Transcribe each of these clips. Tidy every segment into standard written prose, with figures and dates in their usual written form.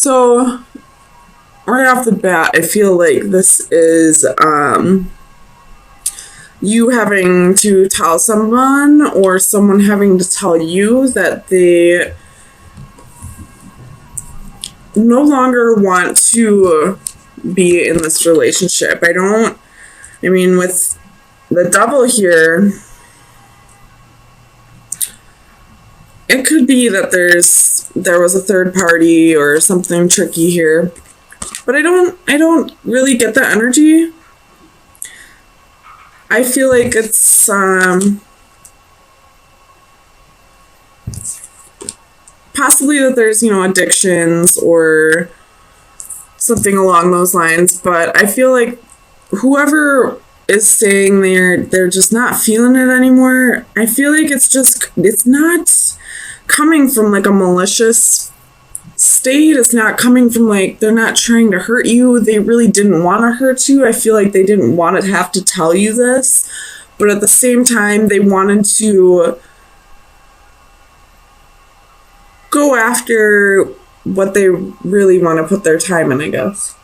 So right off the bat, I feel like this is you having to tell someone or someone having to tell you that they no longer want to be in this relationship. I mean, with the devil here, it could be that there was a third party or something tricky here. But I don't really get that energy. I feel like it's possibly that there's, addictions or something along those lines, but I feel like whoever is saying they're just not feeling it anymore, I feel like it's not coming from like a malicious state. It's not coming from like they're not trying to hurt you. They really didn't want to hurt you. I feel like they didn't want to have to tell you this, but at the same time they wanted to go after what they really want to put their time in, I guess.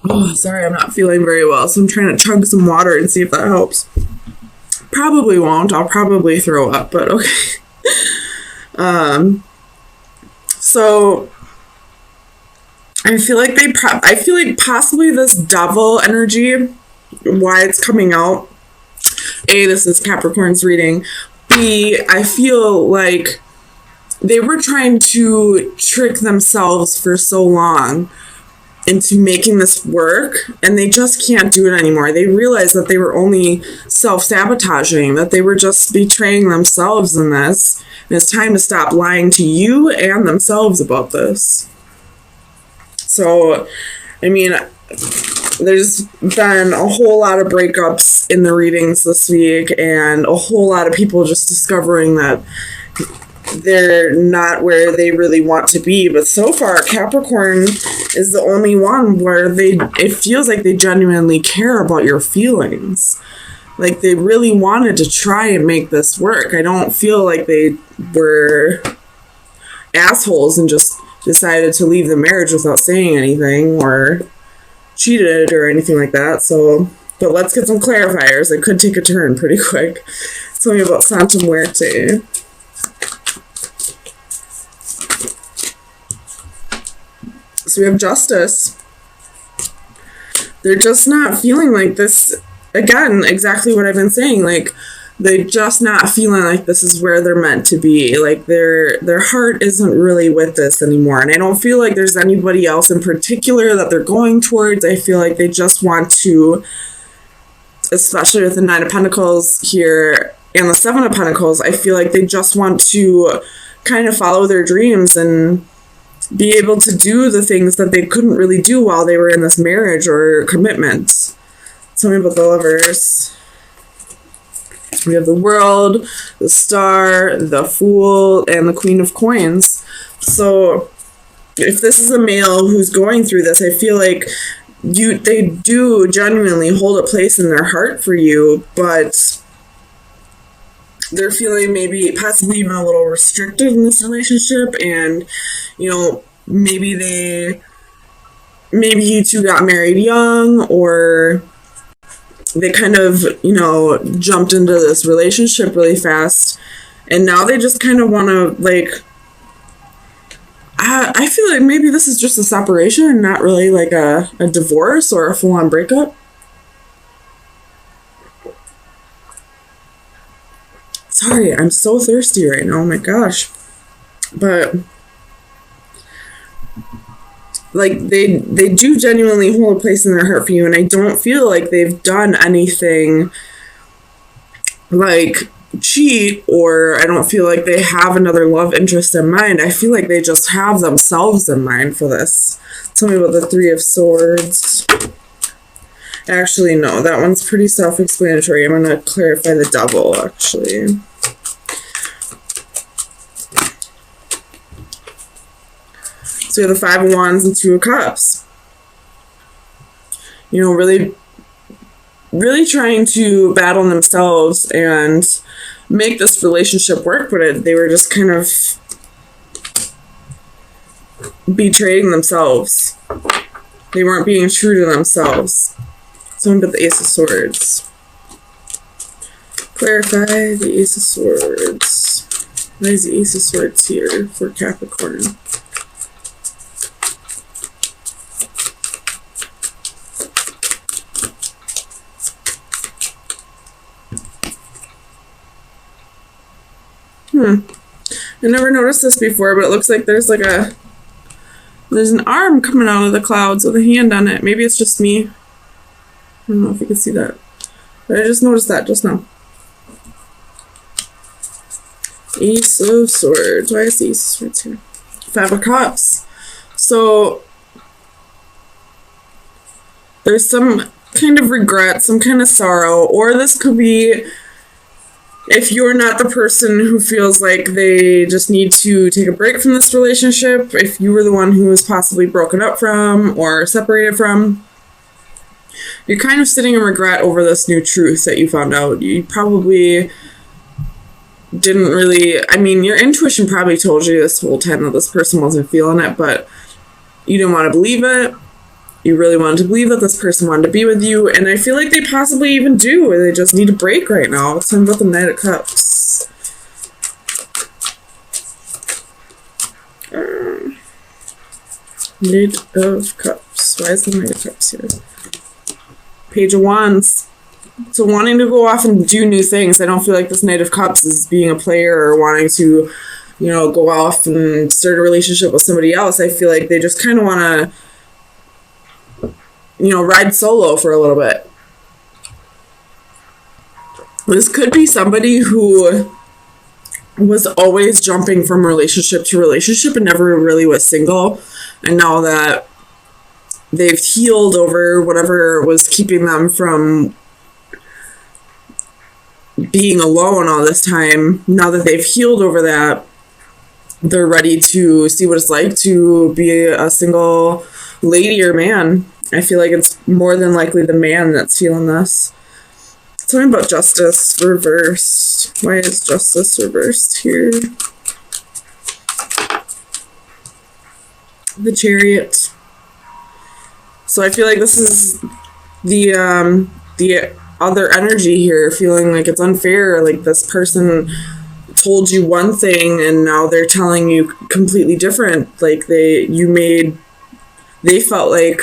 Oh, sorry, I'm not feeling very well, so I'm trying to chug some water and see if that helps. Probably won't. I'll probably throw up, but okay. So I feel like possibly this devil energy, why it's coming out. A, this is Capricorn's reading. B, I feel like they were trying to trick themselves for so long into making this work, and they just can't do it anymore. They realized that they were only self-sabotaging, that they were just betraying themselves in this, and it's time to stop lying to you and themselves about this. So, I mean, there's been a whole lot of breakups in the readings this week, and a whole lot of people just discovering that they're not where they really want to be. But so far, Capricorn is the only one where it feels like they genuinely care about your feelings. Like they really wanted to try and make this work. I don't feel like they were assholes and just decided to leave the marriage without saying anything or cheated or anything like that. So, but let's get some clarifiers. It could take a turn pretty quick. Tell me about Santa Muerte. So we have Justice. They're just not feeling like this. Again, exactly what I've been saying. Like, they're just not feeling like this is where they're meant to be. Like, their heart isn't really with this anymore. And I don't feel like there's anybody else in particular that they're going towards. I feel like they just want to, especially with the Nine of Pentacles here and the Seven of Pentacles, I feel like they just want to kind of follow their dreams and be able to do the things that they couldn't really do while they were in this marriage or commitment. Tell me about the Lovers. We have the World, the Star, the Fool, and the Queen of Coins. So if this is a male who's going through this, I feel like they do genuinely hold a place in their heart for you, but they're feeling maybe possibly even a little restricted in this relationship, and maybe you two got married young, or they kind of jumped into this relationship really fast, and now they just kind of want to I feel like maybe this is just a separation and not really like a divorce or a full-on breakup. Sorry, I'm so thirsty right now. Oh my gosh. But they do genuinely hold a place in their heart for you, and I don't feel like they've done anything like cheat, or I don't feel like they have another love interest in mind. I feel like they just have themselves in mind for this. Tell me about the Three of Swords. Actually, no, that one's pretty self-explanatory. I'm going to clarify the Devil, actually. So we have the Five of Wands and Two of Cups. Really trying to battle themselves and make this relationship work, but they were just kind of betraying themselves. They weren't being true to themselves. Something about the Ace of Swords. Clarify the Ace of Swords. Why is the Ace of Swords here for Capricorn? I never noticed this before, but it looks like there's an arm coming out of the clouds with a hand on it. Maybe it's just me. I don't know if you can see that. But I just noticed that just now. Ace of Swords. Why is the Ace of Swords here? Five of Cups. So there's some kind of regret, some kind of sorrow, or this could be if you're not the person who feels like they just need to take a break from this relationship, if you were the one who was possibly broken up from or separated from, you're kind of sitting in regret over this new truth that you found out. You probably didn't really, I mean, your intuition probably told you this whole time that this person wasn't feeling it, but you didn't want to believe it. You really wanted to believe that this person wanted to be with you, and I feel like they possibly even do, or they just need a break right now. It's talking about the Knight of Cups. Knight of Cups. Why is the Knight of Cups here? Page of Wands. So wanting to go off and do new things. I don't feel like this Knight of Cups is being a player or wanting to, you know, go off and start a relationship with somebody else. I feel like they just kind of want to, you know, ride solo for a little bit. This could be somebody who was always jumping from relationship to relationship and never really was single. And now that they've healed over whatever was keeping them from being alone all this time, now that they've healed over that, they're ready to see what it's like to be a single lady or man. I feel like it's more than likely the man that's feeling this. Tell me about Justice reversed. Why is Justice reversed here? The Chariot. So I feel like this is the other energy here, feeling like it's unfair. Like this person told you one thing and now they're telling you completely different. Like they felt like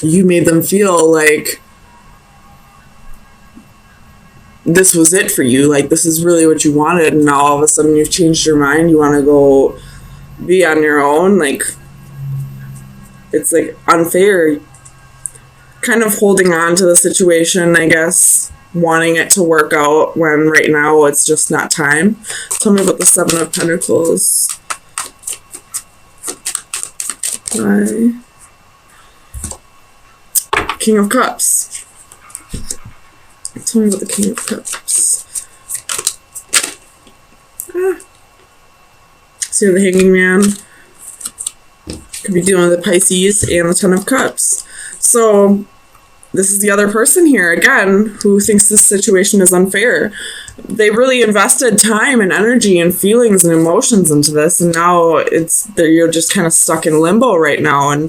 you made them feel like this was it for you, like this is really what you wanted, and now all of a sudden you've changed your mind, you want to go be on your own. Like it's like unfair, kind of holding on to the situation, I guess, wanting it to work out when right now it's just not time. Tell me about the Seven of Pentacles. Why? King of Cups. Tell me about the King of Cups. So the Hanging Man. Could be dealing with the Pisces and the Ten of Cups. So this is the other person here, again, who thinks this situation is unfair. They really invested time and energy and feelings and emotions into this, and now you're just kind of stuck in limbo right now, and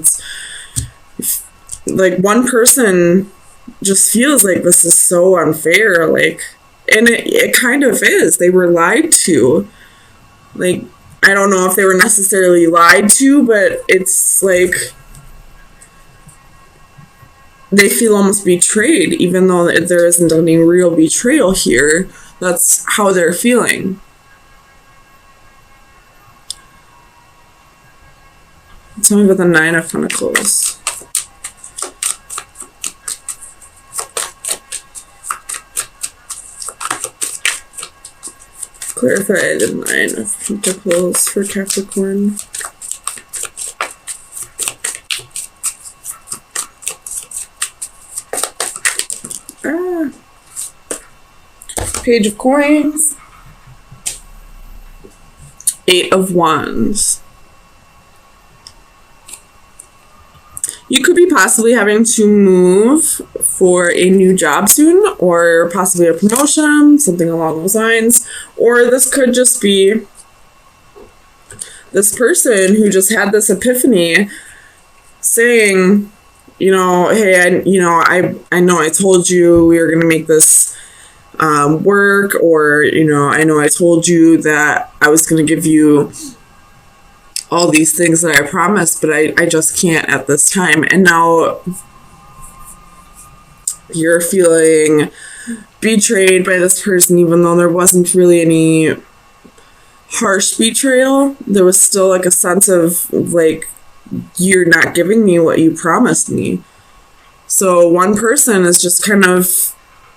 it's like one person just feels like this is so unfair, like, and it kind of is. They were lied to. Like, I don't know if they were necessarily lied to, but it's like they feel almost betrayed, even though there isn't any real betrayal here. That's how they're feeling. Tell me about the Nine of Pentacles. Clarify the Nine of Pentacles for Capricorn. Page of Coins. Eight of Wands. You could be possibly having to move for a new job soon, or possibly a promotion, something along those lines. Or this could just be this person who just had this epiphany saying, you know, hey, I know I told you we were going to make this work, or, you know I told you that I was going to give you all these things that I promised, but I just can't at this time. And now you're feeling betrayed by this person, even though there wasn't really any harsh betrayal. There was still like a sense of like, you're not giving me what you promised me. So one person is just kind of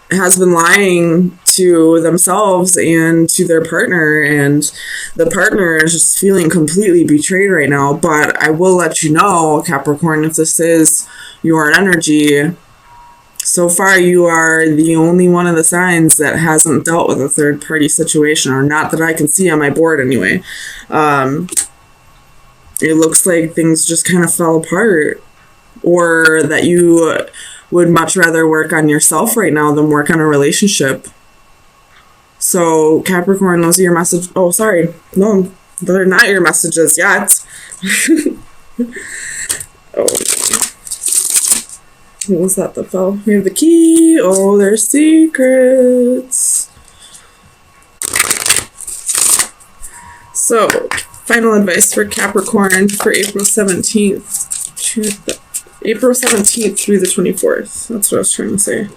has been lying to themselves and to their partner, and the partner is just feeling completely betrayed right now. But I will let you know, Capricorn, if this is your energy, so far you are the only one of the signs that hasn't dealt with a third party situation, or not that I can see on my board anyway. It looks like things just kind of fell apart, or that you would much rather work on yourself right now than work on a relationship. So Capricorn, those are your message. Oh, sorry. No, they're not your messages yet. Oh, what was that that fell? We have the key. Oh, there's secrets. So, final advice for Capricorn for April 17th to April 17th through the 24th. That's what I was trying to say.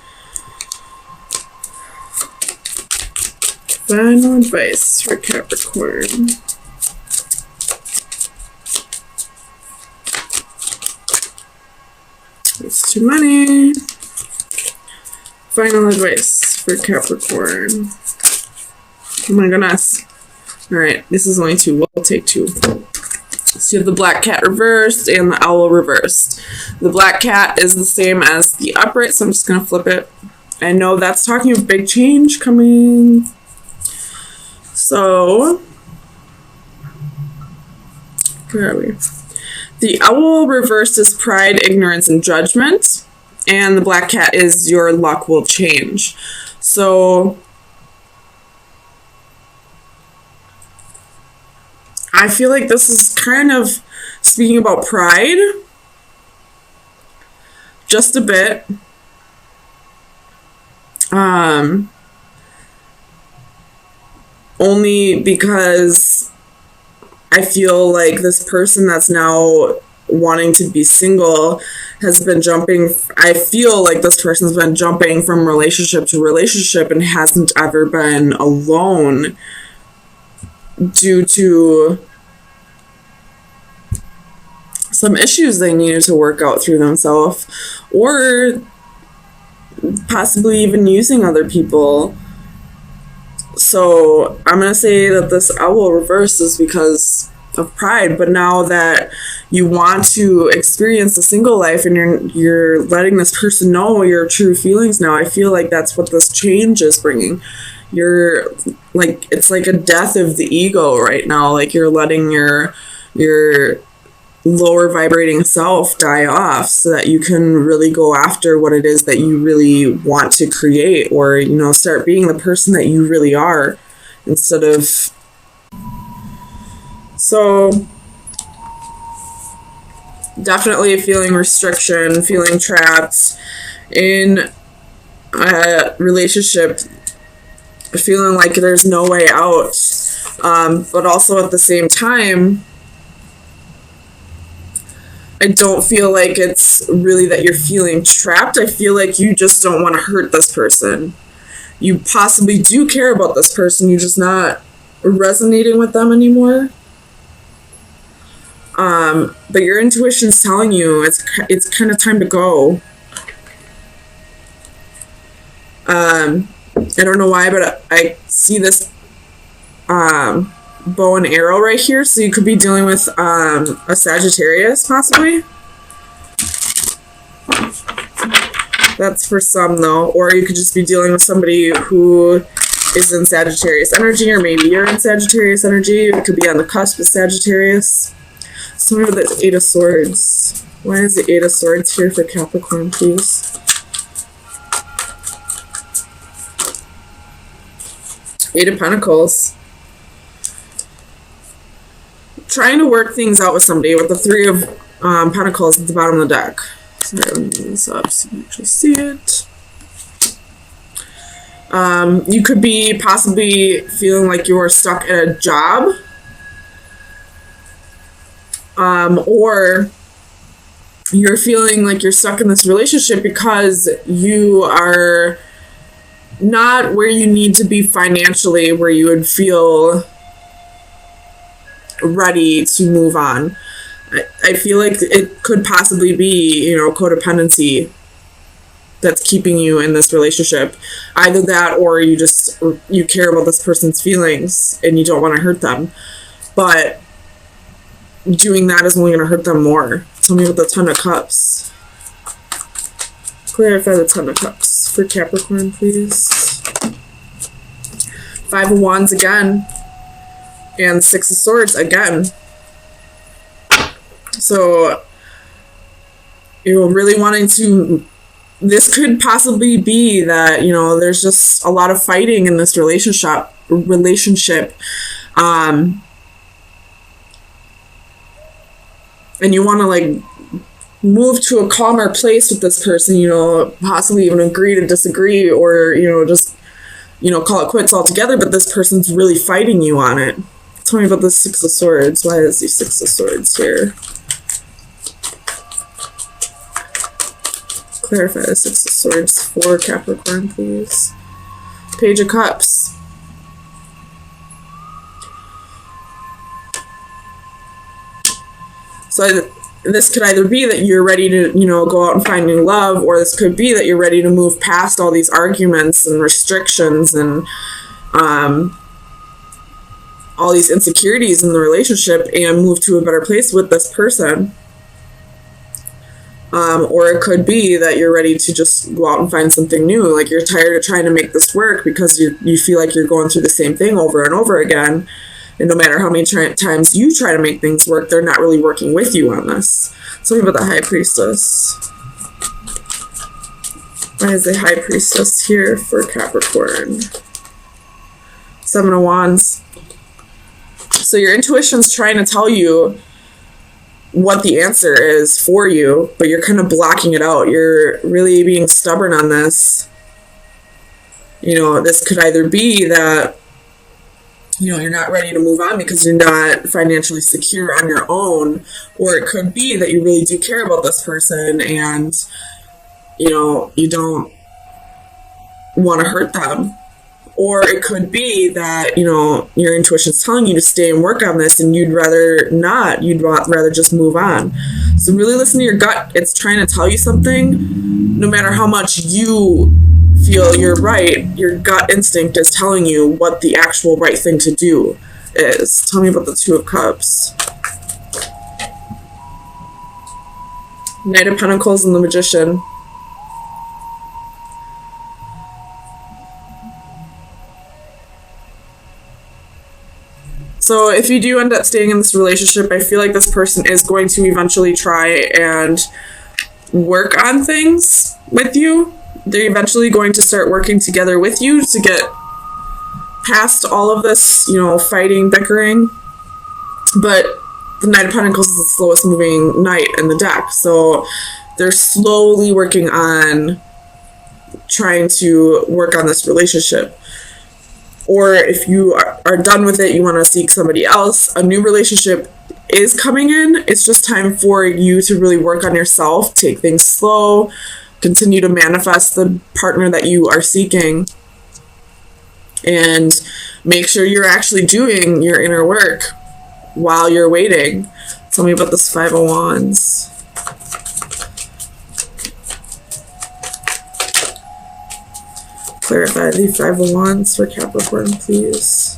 Final advice for Capricorn. It's too many. Final advice for Capricorn. Oh my goodness. Alright, this is only two. We'll take two. So you have the black cat reversed and the owl reversed. The black cat is the same as the upright, so I'm just going to flip it. I know that's talking of big change coming. So, where are we? The owl reversed is pride, ignorance, and judgment. And the black cat is your luck will change. So, I feel like this is kind of speaking about pride, just a bit. Only because I feel like this person that's now wanting to be single has been jumping. I feel like this person's been jumping from relationship to relationship and hasn't ever been alone, due to some issues they needed to work out through themselves, or possibly even using other people. So I'm going to say that this owl reverse is because of pride, but now that you want to experience a single life and you're letting this person know your true feelings now, I feel like that's what this change is bringing. You're like, it's like a death of the ego right now. Like you're letting your lower vibrating self die off so that you can really go after what it is that you really want to create, or, you know, start being the person that you really are instead of. So definitely feeling restriction, feeling trapped in a relationship, feeling like there's no way out, but also at the same time, I don't feel like it's really that you're feeling trapped. I feel like you just don't want to hurt this person. You possibly do care about this person, you're just not resonating with them anymore. But your intuition's telling you it's kind of time to go. I don't know why, but I see this bow and arrow right here, so you could be dealing with a Sagittarius possibly. That's for some though, or you could just be dealing with somebody who is in Sagittarius energy, or maybe you're in Sagittarius energy. It could be on the cusp of Sagittarius. So we have the Eight of Swords. Why is the Eight of Swords here for Capricorn, please? Eight of Pentacles. Trying to work things out with somebody with the Three of Pentacles at the bottom of the deck. Sorry, I'm moving this up so you can actually see it. You could be possibly feeling like you're stuck at a job. Or you're feeling like you're stuck in this relationship because you are not where you need to be financially, where you would feel ready to move on. I feel like it could possibly be, you know, codependency that's keeping you in this relationship. Either that, or you care about this person's feelings and you don't want to hurt them. But doing that is only going to hurt them more. Tell me about the Ten of Cups. Clarify the Ten of Cups for Capricorn, please. Five of Wands again. And Six of Swords again. So, you're really wanting to... This could possibly be that, you know, there's just a lot of fighting in this relationship. And you want to, like, move to a calmer place with this person, you know, possibly even agree to disagree, or, you know, just, you know, call it quits altogether, but this person's really fighting you on it. Tell me about the Six of Swords. Why is the Six of Swords here? Clarify the Six of Swords for Capricorn, please. Page of Cups. So this could either be that you're ready to, you know, go out and find new love, or this could be that you're ready to move past all these arguments and restrictions and all these insecurities in the relationship and move to a better place with this person. Or it could be that you're ready to just go out and find something new. Like, you're tired of trying to make this work because you feel like you're going through the same thing over and over again. And no matter how many times you try to make things work, they're not really working with you on this. Tell me about the High Priestess. Why is the High Priestess here for Capricorn? Seven of Wands. So your intuition's trying to tell you what the answer is for you, but you're kind of blocking it out. You're really being stubborn on this. You know, this could either be that, you know, you're not ready to move on because you're not financially secure on your own, or it could be that you really do care about this person and, you know, you don't want to hurt them. Or it could be that, you know, your intuition's telling you to stay and work on this and you'd rather not. You'd rather just move on. So really listen to your gut. It's trying to tell you something. No matter how much you feel you're right, your gut instinct is telling you what the actual right thing to do is. Tell me about the Two of Cups. Knight of Pentacles and the Magician. So if you do end up staying in this relationship, I feel like this person is going to eventually try and work on things with you. They're eventually going to start working together with you to get past all of this, you know, fighting, bickering. But the Knight of Pentacles is the slowest moving knight in the deck. So they're slowly working on trying to work on this relationship. Or if you are done with it, you want to seek somebody else, a new relationship is coming in. It's just time for you to really work on yourself, take things slow, continue to manifest the partner that you are seeking, and make sure you're actually doing your inner work while you're waiting. Tell me about this Five of Wands. Clarify the Five of Wands for Capricorn, please.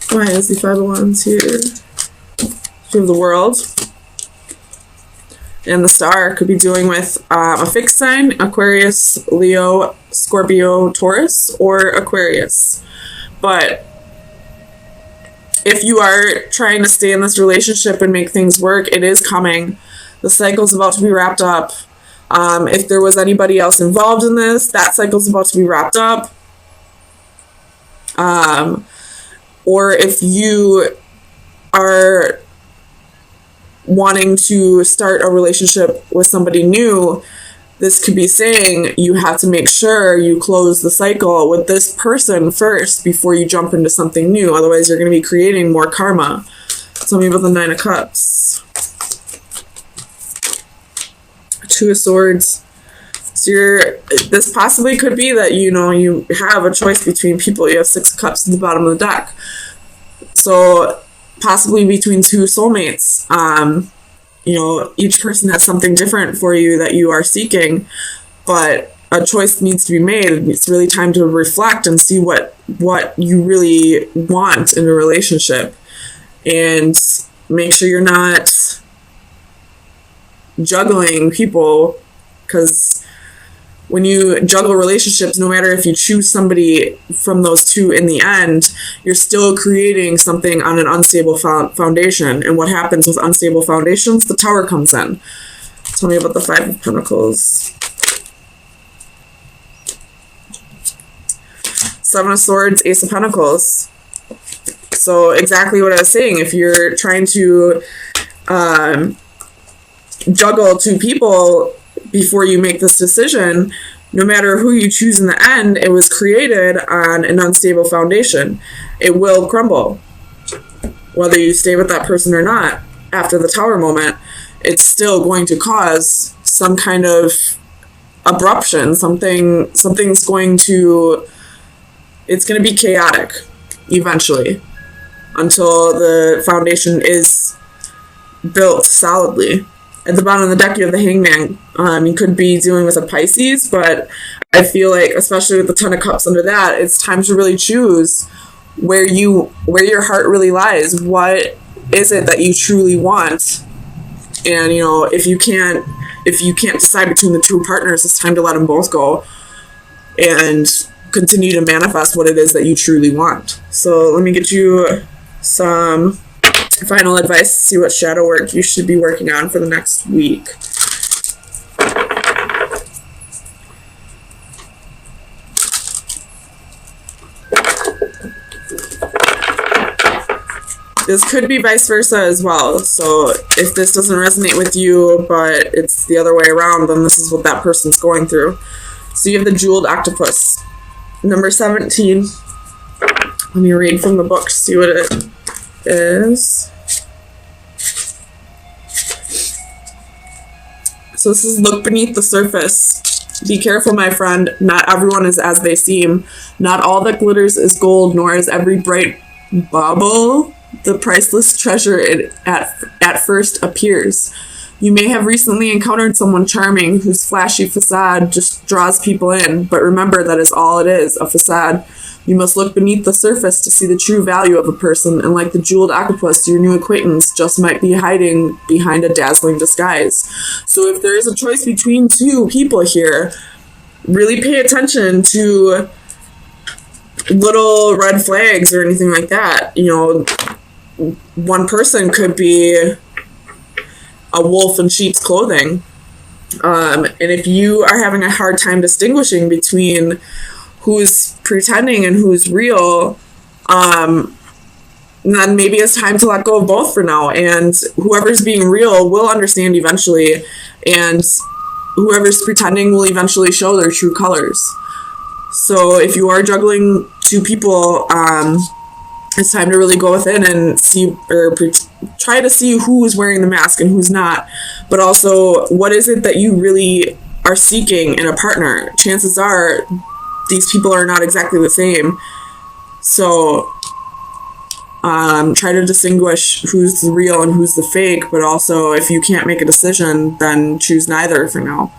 Why is the Five of Wands here? Two of the World. And the Star could be dealing with a fixed sign, Aquarius, Leo, Scorpio, Taurus, or Aquarius. But if you are trying to stay in this relationship and make things work, it is coming. The cycle's about to be wrapped up. If there was anybody else involved in this, that cycle's about to be wrapped up. Or if you are wanting to start a relationship with somebody new, this could be saying you have to make sure you close the cycle with this person first before you jump into something new. Otherwise, you're going to be creating more karma. Tell me about the Nine of Cups. Two of Swords. So this possibly could be that, you know, you have a choice between people. You have Six of Cups at the bottom of the deck. So possibly between two soulmates. You know, each person has something different for you that you are seeking, but a choice needs to be made. It's really time to reflect and see what you really want in a relationship, and make sure you're not juggling people, because when you juggle relationships, no matter if you choose somebody from those two in the end, you're still creating something on an unstable foundation. And what happens with unstable foundations? The Tower comes in. Tell me about the Five of Pentacles. Seven of Swords, Ace of Pentacles. So exactly what I was saying. If you're trying to juggle two people before you make this decision, no matter who you choose in the end, it was created on an unstable foundation. It will crumble. Whether you stay with that person or not, after the Tower moment, it's still going to cause some kind of abruption. Something's going to, it's going to be chaotic eventually, until the foundation is built solidly. At the bottom of the deck, you have the Hangman. You could be dealing with a Pisces, but I feel like, especially with the Ten of Cups under that, it's time to really choose where your heart really lies. What is it that you truly want? And, you know, if you can't decide between the two partners, it's time to let them both go and continue to manifest what it is that you truly want. So let me get you some final advice, see what shadow work you should be working on for the next week. This could be vice versa as well. So if this doesn't resonate with you, but it's the other way around, then this is what that person's going through. So you have the Jeweled Octopus. Number 17. Let me read from the book, see what it is. So this is look beneath the surface. Be careful, my friend. Not everyone is as they seem. Not all that glitters is gold, nor is every bright bauble the priceless treasure it at first appears. You may have recently encountered someone charming whose flashy facade just draws people in, but remember that is all it is, a facade. You must look beneath the surface to see the true value of a person, and like the jeweled octopus, your new acquaintance just might be hiding behind a dazzling disguise. So if there is a choice between two people here, really pay attention to little red flags or anything like that. You know, one person could be a wolf in sheep's clothing. And if you are having a hard time distinguishing between who's pretending and who's real, then maybe it's time to let go of both for now. And whoever's being real will understand eventually, and whoever's pretending will eventually show their true colors. So if you are juggling two people, it's time to really go within and see, or try to see who's wearing the mask and who's not. But also, what is it that you really are seeking in a partner? Chances are these people are not exactly the same. So try to distinguish who's the real and who's the fake. But also, if you can't make a decision, then choose neither for now.